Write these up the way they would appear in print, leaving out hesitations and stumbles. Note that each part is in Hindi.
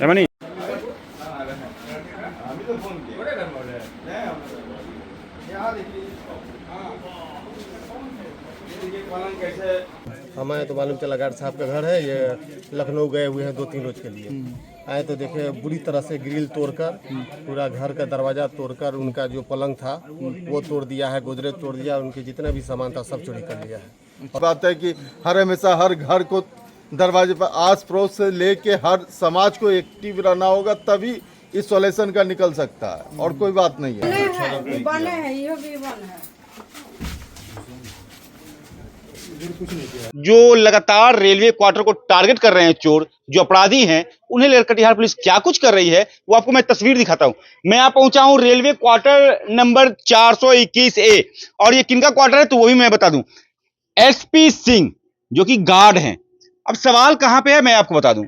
रमणी हमें तो मालूम चला गार्ड साहब का घर है, ये लखनऊ गए हुए हैं 2-3 रोज के लिए। आए तो देखे बुरी तरह से ग्रिल तोड़कर, पूरा घर का दरवाजा तोड़कर, उनका जो पलंग था वो तोड़ दिया है, गोदरेज तोड़ दिया, उनके जितना भी सामान था सब चोरी कर लिया है। बात है कि हर हमेशा हर घर को दरवाजे पर आस पड़ोस से लेके हर समाज को एक्टिव रहना होगा, तभी इस सॉल्यूशन का निकल सकता है, और कोई बात नहीं है। जो लगातार रेलवे क्वार्टर को टारगेट कर रहे हैं चोर, जो अपराधी हैं, उन्हें लेकर कटिहार पुलिस क्या कुछ कर रही है वो आपको मैं तस्वीर दिखाता हूं। मैं यहाँ पहुंचा हूं रेलवे क्वार्टर नंबर 421A, और ये किनका क्वार्टर है तो वो भी मैं बता दूं, एसपी सिंह जो कि गार्ड हैं। अब सवाल कहां पे है मैं आपको बता दूं,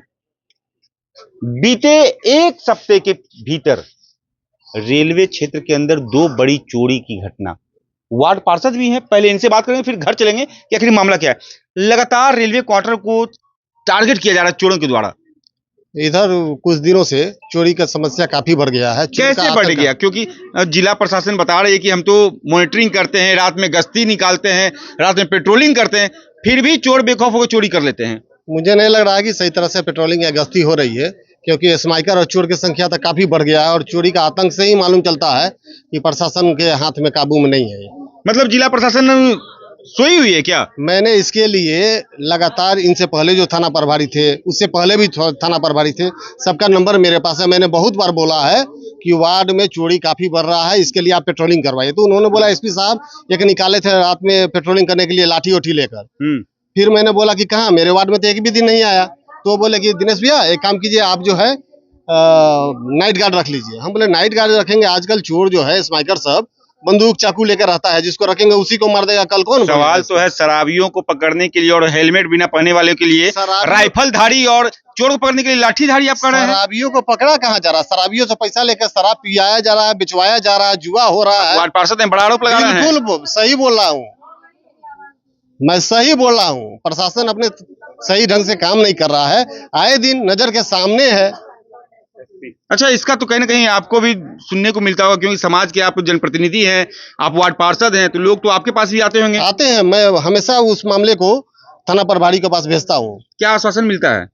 बीते एक सप्ताह के भीतर रेलवे क्षेत्र के अंदर 2 बड़ी चोरी की घटना। वार्ड पार्षद भी हैं, पहले इनसे बात करेंगे फिर घर चलेंगे कि आखिर मामला क्या है। लगातार रेलवे क्वार्टर को टारगेट किया जा रहा है चोरों के द्वारा। इधर कुछ दिनों से चोरी का समस्या काफी बढ़ गया है। कैसे बढ़ गया? क्योंकि जिला प्रशासन बता रही है कि हम तो मॉनिटरिंग करते हैं, रात में गश्ती निकालते हैं, रात में पेट्रोलिंग करते हैं, फिर भी चोर बेखौफ होकर चोरी कर लेते हैं। मुझे नहीं लग रहा है कि सही तरह से पेट्रोलिंग या गश्ती हो रही है, क्योंकि स्माइकर और चोर की संख्या तो काफी बढ़ गया है, और चोरी का आतंक से ही मालूम चलता है कि प्रशासन के हाथ में काबू में नहीं है। मतलब जिला प्रशासन सोई हुई है क्या? मैंने इसके लिए लगातार इनसे पहले जो थाना प्रभारी थे, उससे पहले भी थाना प्रभारी थे, सबका नंबर मेरे पास है। मैंने बहुत बार बोला है कि वार्ड में चोरी काफी बढ़ रहा है, इसके लिए आप पेट्रोलिंग करवाइए। तो उन्होंने बोला एसपी साहब एक निकाले थे रात में पेट्रोलिंग करने के लिए लाठी उठी लेकर। फिर मैंने बोला कि कहाँ, मेरे वार्ड में तो एक भी दिन नहीं आया। तो बोले कि दिनेश भैया एक काम कीजिए, आप जो है नाइट गार्ड रख लीजिए। हम बोले नाइट गार्ड रखेंगे? आजकल चोर जो है स्माइकर सब बंदूक चाकू लेकर रहता है, जिसको रखेंगे उसी को मार देगा। कल कौन? सवाल तो है शराबियों को पकड़ने के लिए और हेलमेट बिना पहने वाले के लिए राइफल धारी, और चोर को पकड़ने के लिए लाठी धारी आप कर रहे हैं। शराबियों को पकड़ा कहाँ जा रहा है? शराबियों से पैसा लेकर शराब पियाया जा रहा है, बिचवाया जा रहा है, जुआ हो रहा है। वार्ड पार्षद ने बड़ा आरोप लगा रहे हैं। बिल्कुल सही बोल रहा हूँ, मैं सही बोल रहा हूँ। प्रशासन अपने सही ढंग से काम नहीं कर रहा है, आए दिन नजर के सामने है। अच्छा, इसका तो कहीं ना कहीं आपको भी सुनने को मिलता होगा, क्योंकि समाज के आप जनप्रतिनिधि हैं, आप वार्ड पार्षद हैं, तो लोग तो आपके पास भी आते होंगे। आते हैं, मैं हमेशा उस मामले को थाना प्रभारी के पास भेजता हूँ। क्या आश्वासन मिलता है?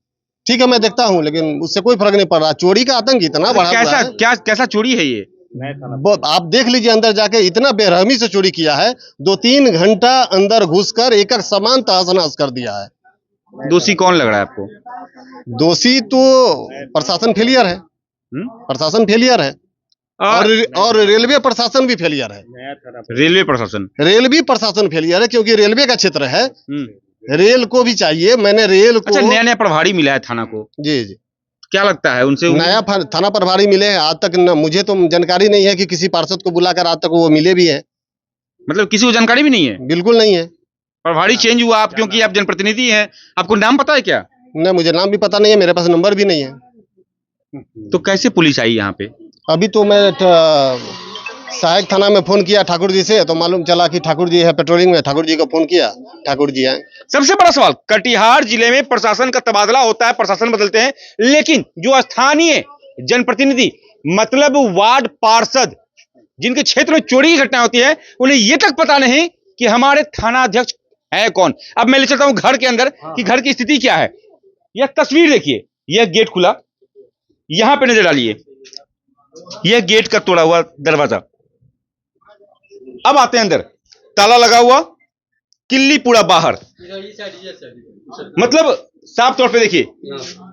ठीक है, मैं देखता हूँ, लेकिन उससे कोई फर्क नहीं पड़ रहा। चोरी का आतंक इतना बढ़ा हुआ है। कैसा चोरी है ये? आप देख लीजिए, अंदर जाके इतना बेरहमी से चोरी किया है। 2-3 घंटा अंदर घुसकर एक सामान तहस नहस कर दिया है। दोषी कौन लग रहा है आपको? दोषी तो प्रशासन फेलियर है। प्रशासन फेलियर है, और रेलवे प्रशासन भी फेलियर है। रेलवे प्रशासन फेलियर है, क्योंकि रेलवे का क्षेत्र है। रेल को भी चाहिए। मैंने रेल को, अच्छा, नया प्रभारी मिला है थाना को? जी जी। क्या लगता है उनसे? नया थाना प्रभारी मिले हैं, आज तक मुझे तो जानकारी नहीं है कि किसी पार्षद को बुलाकर आज तक वो मिले भी हैं। मतलब किसी को जानकारी भी नहीं है? बिल्कुल नहीं है। प्रभारी चेंज हुआ आप, क्योंकि आप जनप्रतिनिधि हैं, आपको नाम पता है क्या? नहीं, मुझे नाम भी पता नहीं है, मेरे पास नंबर भी नहीं है। तो कैसे पुलिस आई यहाँ पे? अभी तो मैं सहायक थाना में फोन किया ठाकुर जी से, तो मालूम चला कि ठाकुर जी है पेट्रोलिंग में। ठाकुर जी को फोन किया, ठाकुर जी आए। सबसे बड़ा सवाल, कटिहार जिले में प्रशासन का तबादला होता है, प्रशासन बदलते हैं, लेकिन जो स्थानीय जनप्रतिनिधि मतलब वार्ड पार्षद जिनके क्षेत्र में चोरी की घटना होती है, उन्हें यह तक पता नहीं कि हमारे थाना अध्यक्ष है कौन। अब मैं ले चलता हूं घर के अंदर कि घर की स्थिति क्या है। यह तस्वीर देखिए, यह गेट खुला, यहां पे नजर डालिए, यह गेट का तोड़ा हुआ दरवाजा। अब आते हैं अंदर, ताला लगा हुआ, किल्ली पूरा बाहर। मतलब साफ तौर पे देखिए,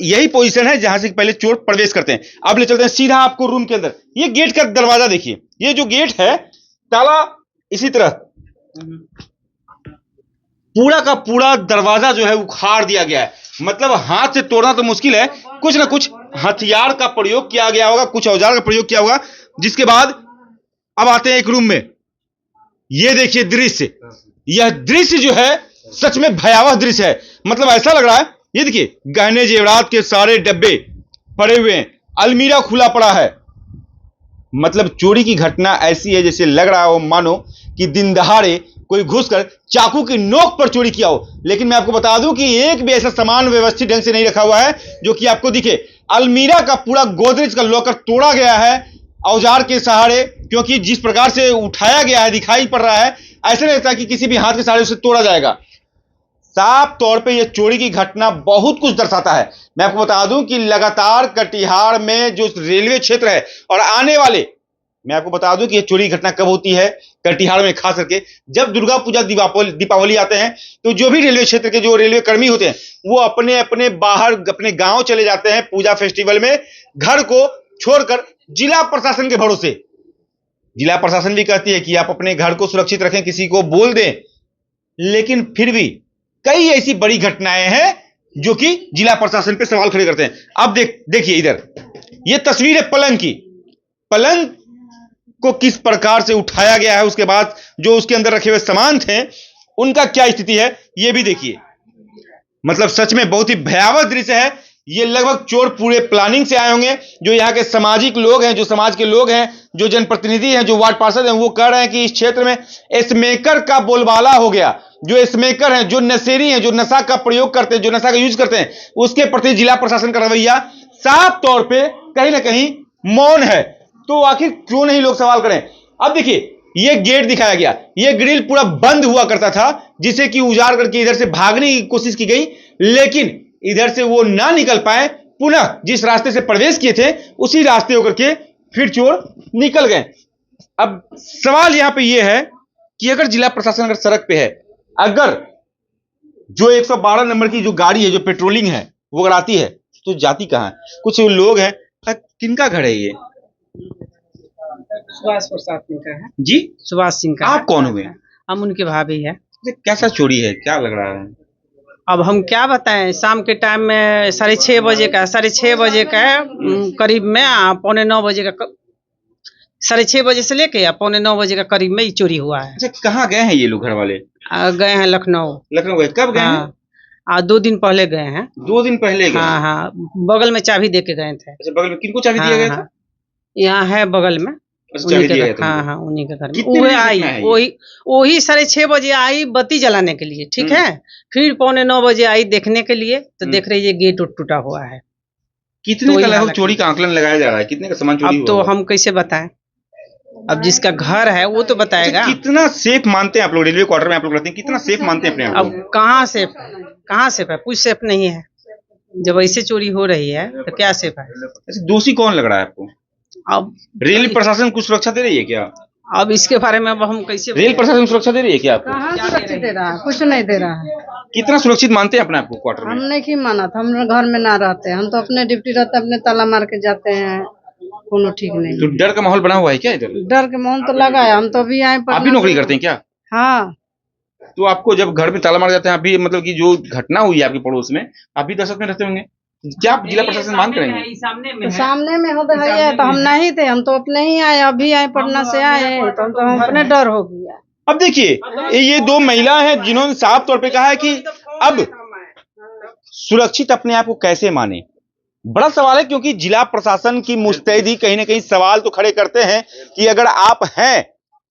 यही पोजीशन है जहां से पहले चोर प्रवेश करते हैं। अब ले चलते हैं सीधा आपको रूम के अंदर। ये गेट का दरवाजा देखिए, ये जो गेट है, ताला इसी तरह पूरा का पूरा दरवाजा जो है उखाड़ दिया गया है। मतलब हाथ से तोड़ना तो मुश्किल है, कुछ ना कुछ हथियार का प्रयोग किया गया होगा, कुछ औजार का प्रयोग किया होगा। जिसके बाद अब आते हैं एक रूम में। यह देखिए दृश्य, यह दृश्य जो है सच में भयावह दृश्य है। मतलब ऐसा लग रहा है, ये देखिए गहने जेवरात के सारे डब्बे पड़े हुए हैं, अलमीरा खुला पड़ा है, मतलब चोरी की घटना ऐसी है जैसे लग रहा हो मानो कि दिन दहाड़े कोई घुसकर चाकू की नोक पर चोरी किया हो। लेकिन मैं आपको बता दूं कि एक भी ऐसा सामान व्यवस्थित ढंग से नहीं रखा हुआ है जो कि आपको दिखे। अलमीरा का पूरा गोदरेज का लॉकर तोड़ा गया है औजार के सहारे, क्योंकि जिस प्रकार से उठाया गया है दिखाई पड़ रहा है ऐसा नहीं लगता कि किसी भी हाथ के सहारे उसे तोड़ा जाएगा। साफ तौर पे यह चोरी की घटना बहुत कुछ दर्शाता है। मैं आपको बता दूं कि लगातार कटिहार में जो रेलवे क्षेत्र है और आने वाले, मैं आपको बता दूं कि यह चोरी की घटना कब होती है कटिहार में, खास करके जब दुर्गा पूजा दीपावली आते हैं तो जो भी रेलवे क्षेत्र के जो रेलवे कर्मी होते हैं वो अपने अपने बाहर अपने गांव चले जाते हैं पूजा फेस्टिवल में, घर को छोड़कर जिला प्रशासन के भरोसे। जिला प्रशासन भी कहती है कि आप अपने घर को सुरक्षित रखें, किसी को बोल दें, लेकिन फिर भी कई ऐसी बड़ी घटनाएं हैं जो कि जिला प्रशासन पे सवाल खड़े करते हैं। अब देखिए इधर ये तस्वीर है पलंग की। पलंग को किस प्रकार से उठाया गया है, उसके बाद जो उसके अंदर रखे हुए सामान थे उनका क्या स्थिति है ये भी देखिए। मतलब सच में बहुत ही भयावह दृश्य है। ये लगभग चोर पूरे प्लानिंग से आए होंगे। जो यहाँ के सामाजिक लोग हैं, जो समाज के लोग हैं, जो जनप्रतिनिधि हैं, जो वार्ड पार्षद हैं, वो कह रहे हैं कि इस क्षेत्र में स्मेकर का बोलबाला हो गया। जो स्मेकर हैं, जो नशेरी हैं, जो नशा का प्रयोग करते हैं, जो नशा का यूज करते हैं, उसके प्रति जिला प्रशासन का रवैया साफ तौर पे कहीं ना कहीं मौन है। तो आखिर क्यों नहीं लोग सवाल करें। अब देखिए ये गेट दिखाया गया, ये ग्रिल पूरा बंद हुआ करता था जिसे कि उजाड़ करके इधर से भागने की कोशिश की गई, लेकिन इधर से वो ना निकल पाए। पुनः जिस रास्ते से प्रवेश किए थे उसी रास्ते होकर के फिर चोर निकल गए। अब सवाल यहां पे ये है कि अगर जिला प्रशासन अगर सड़क पे है, अगर जो 112 नंबर की जो गाड़ी है जो पेट्रोलिंग है वो अगर आती है तो जाती कहां है? कुछ लोग हैं, किनका घर है ये? सुभाष प्रसाद सिंह का है जी, सुभाष सिंह का आप है। कौन हुए? हम उनके भाभी है। कैसा चोरी है, क्या लग रहा है? अब हम क्या बताएं, शाम के टाइम में 6:30 बजे का 6:30 बजे का करीब में 8:45 बजे का 6:30 बजे से लेके 8:45 बजे का करीब में ये चोरी हुआ है। अच्छा, कहाँ गए हैं ये लोग घर वाले? गए हैं लखनऊ। लखनऊ गए, कब गए हैं? हाँ 2 दिन पहले गए हैं। 2 दिन पहले गए? हाँ हाँ, बगल में चाबी दे के गए थे। अच्छा, बगल में किनको चाबी दिया गया था? यहाँ है बगल में। अच्छा, चाबी दिया गया था? हाँ हाँ, उन्हीं के घर कितने में बजे आई। घटना है ये? वही 6:30 बजे आई बत्ती जलाने के लिए, ठीक है। फिर 8:45 बजे आई देखने के लिए, तो देख रही है गेट टूटा हुआ है। कितने तो का ये लगभग हालत चोरी का आकलन लगाया जा रहा है? कितने का सामान चोरी अब हुआ तो होगा? हम कैसे बताएं, अब जिसका घर है वो तो बताएगा। अच्छा, कितना सेफ मानते हैं आप लोग? रेलवे क्वार्टर में आप लोग रहते हैं, कितना सेफ मानते हैं अपने आप अब को? कहाँ सेफ है, कुछ सेफ नहीं है। जब ऐसे चोरी हो रही है तो क्या सेफ है? अच्छा, दोषी कौन लग रहा है आपको? अब रेल प्रशासन कुछ सुरक्षा दे रही है क्या? अब इसके बारे में अब हम कैसे रेल प्रशासन सुरक्षा दे रही है क्या आपको? कहाँ सुरक्षित दे रहा है, कुछ नहीं दे रहा है। कितना सुरक्षित मानते हैं अपने आप को क्वार्टर हम में? नहीं माना था, हम घर में ना रहते, हम तो अपने ड्यूटी रहते अपने ताला मार के जाते हैं, कोनो ठीक तो नहीं। डर का माहौल बना हुआ है क्या इधर? डर के माहौल तो लगा है, हम तो अभी आए आप भी नौकरी करते हैं क्या? हाँ, तो आपको जब घर में ताला मार जाते हैं, अभी मतलब कि जो घटना हुई है आपके पड़ोस में, आप भी दहशत में रहते होंगे, क्या आप जिला प्रशासन मांग करेंगे? तो सामने में हो तो है, तो हम नहीं थे, हम तो अपने ही आए, अभी आए पटना से आए, तो हम अपने डर हो गया। अब देखिए ये 2 महिला हैं जिन्होंने साफ तौर पे कहा है कि अब सुरक्षित अपने आप को कैसे माने। बड़ा सवाल है, क्योंकि जिला प्रशासन की मुस्तैदी कहीं ना कहीं सवाल तो खड़े करते हैं कि अगर आप हैं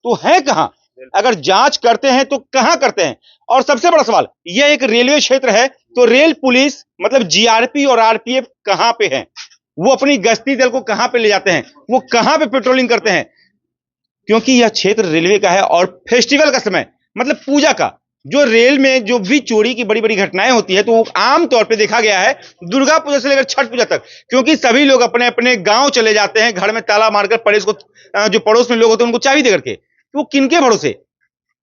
तो हैं कहां, अगर जांच करते हैं तो कहां करते हैं। और सबसे बड़ा सवाल, यह एक रेलवे क्षेत्र है तो रेल पुलिस मतलब जीआरपी और आरपीएफ कहां पे है? वो अपनी गश्ती दल को कहां पे ले जाते हैं, वो कहां पे पेट्रोलिंग करते हैं? क्योंकि यह क्षेत्र रेलवे का है और फेस्टिवल का समय मतलब पूजा का, जो रेल में जो भी चोरी की बड़ी बड़ी घटनाएं होती है तो वो आम तौर पे देखा गया है दुर्गा पूजा से लेकर छठ पूजा तक, क्योंकि सभी लोग अपने अपने गांव चले जाते हैं, घर में ताला मारकर पड़ोस को जो पड़ोस में लोग होते हैं उनको चाबी देकर के, तो वो किनके भरोसे?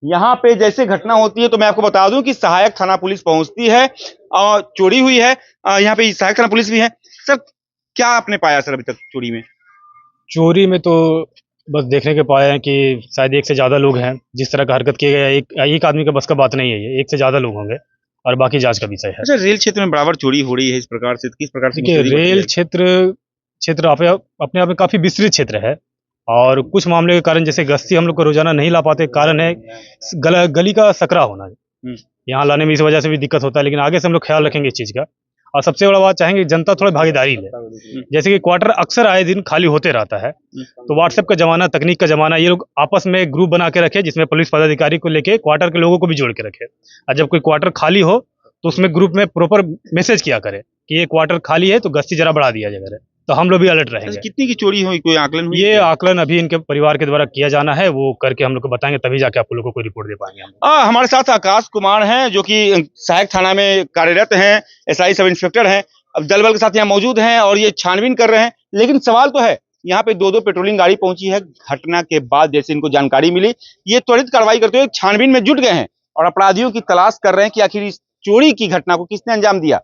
यहां पे जैसे घटना होती है तो मैं आपको बता दूं कि सहायक थाना पुलिस पहुंचती है और चोरी हुई है, यहाँ पे सहायक थाना पुलिस भी है। सर क्या आपने पाया सर अभी तक चोरी में? चोरी में तो बस देखने के पाए हैं कि शायद 1 से ज़्यादा लोग हैं। जिस तरह का हरकत किया गया एक आदमी का बस का बात नहीं है, ये 1 से ज़्यादा लोग होंगे और बाकी जांच का विषय है। अच्छा, रेल क्षेत्र में बराबर चोरी हो रही है इस प्रकार से, किस प्रकार से देखिए रेल क्षेत्र अपने आप में काफ़ी विस्तृत क्षेत्र है और कुछ मामले के कारण जैसे गश्ती हम लोग को रोजाना नहीं ला पाते, कारण है गली का सकरा होना। यहाँ लाने में इस वजह से भी दिक्कत होता है, लेकिन आगे से हम लोग ख्याल रखेंगे इस चीज़ का। और सबसे बड़ा बात चाहेंगे जनता थोड़ी भागीदारी ले। जैसे कि क्वार्टर अक्सर आए दिन खाली होते रहता है, तो व्हाट्सएप का जमाना, तकनीक का जमाना, ये लोग आपस में एक ग्रुप बना के रखे जिसमें पुलिस पदाधिकारी को लेके क्वार्टर के लोगों को भी जोड़ के रखे, और जब कोई क्वार्टर खाली हो तो उसमें ग्रुप में प्रॉपर मैसेज किया करे कि ये क्वार्टर खाली है तो गश्ती जरा बढ़ा दिया जाए, तो हम लोग भी अलर्ट रहेंगे। कितनी की चोरी हुई, कोई आकलन हुई? ये आकलन अभी इनके परिवार के द्वारा किया जाना है, वो करके हम लोग को बताएंगे, तभी जाके आप लोगों को रिपोर्ट दे पाएंगे हम। हमारे साथ आकाश कुमार हैं जो कि सहायक थाना में कार्यरत हैं, एसआई सब इंस्पेक्टर हैं। अब दल बल के साथ यहाँ मौजूद हैं और ये छानबीन कर रहे हैं। लेकिन सवाल तो है, यहाँ पे दो पेट्रोलिंग गाड़ी पहुंची है। घटना के बाद जैसे इनको जानकारी मिली, ये त्वरित कार्रवाई करते हुए छानबीन में जुट गए हैं और अपराधियों की तलाश कर रहे हैं कि आखिर इस चोरी की घटना को किसने अंजाम दिया।